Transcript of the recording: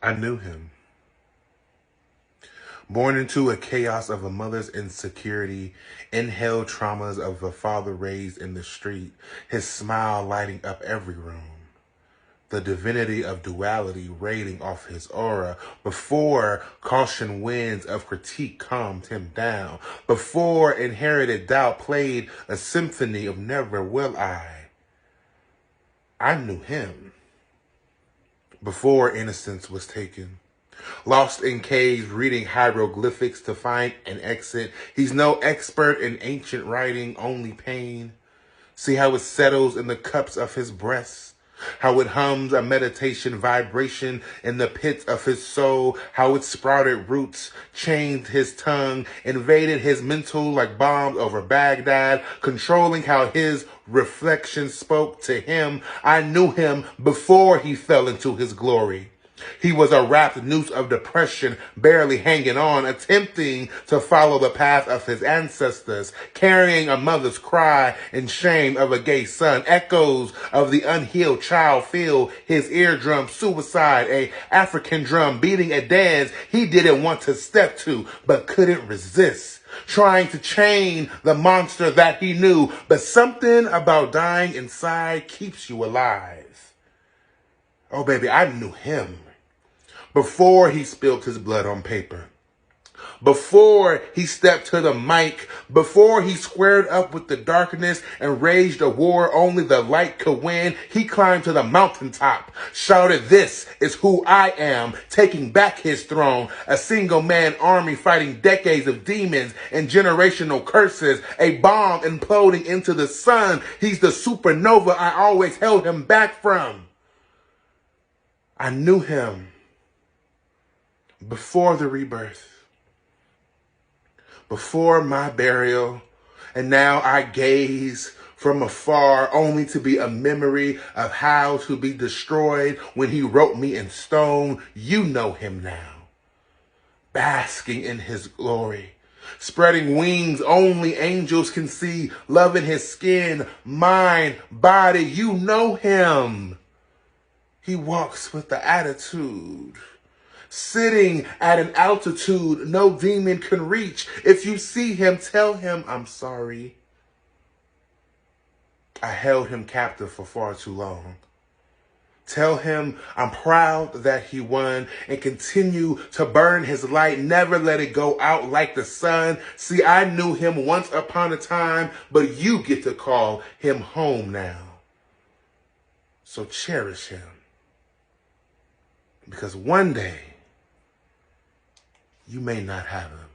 I knew him. Born into a chaos of a mother's insecurity, inhaled traumas of a father raised in the street, his smile lighting up every room. The divinity of duality radiating off his aura before caution winds of critique calmed him down, before inherited doubt played a symphony of never will I knew him before innocence was taken. Lost in caves, reading hieroglyphics to find an exit. He's no expert in ancient writing, only pain. See how it settles in the cups of his breast. How it hums a meditation vibration in the pits of his soul. How it sprouted roots, chained his tongue, invaded his mental like bombs over Baghdad, controlling how his reflection spoke to him. I knew him before he fell into his glory. He was a wrapped noose of depression, barely hanging on, attempting to follow the path of his ancestors, carrying a mother's cry and shame of a gay son. Echoes of the unhealed child fill his eardrum. Suicide, a African drum beating a dance he didn't want to step to, but couldn't resist. Trying to chain the monster that he knew, but something about dying inside keeps you alive. Oh, baby, I knew him before he spilled his blood on paper, before he stepped to the mic, before he squared up with the darkness and waged a war only the light could win. He climbed to the mountaintop, shouted, "This is who I am," taking back his throne, a single man army fighting decades of demons and generational curses, a bomb imploding into the sun. He's the supernova I always held him back from. I knew him before the rebirth, before my burial, and now I gaze from afar only to be a memory of how to be destroyed when he wrote me in stone. You know him now, basking in his glory, spreading wings only angels can see, loving his skin, mind, body. You know him. He walks with the attitude, sitting at an altitude no demon can reach. If you see him, tell him I'm sorry. I held him captive for far too long. Tell him I'm proud that he won and continue to burn his light. Never let it go out like the sun. See, I knew him once upon a time, but you get to call him home now. So cherish him, because one day you may not have him.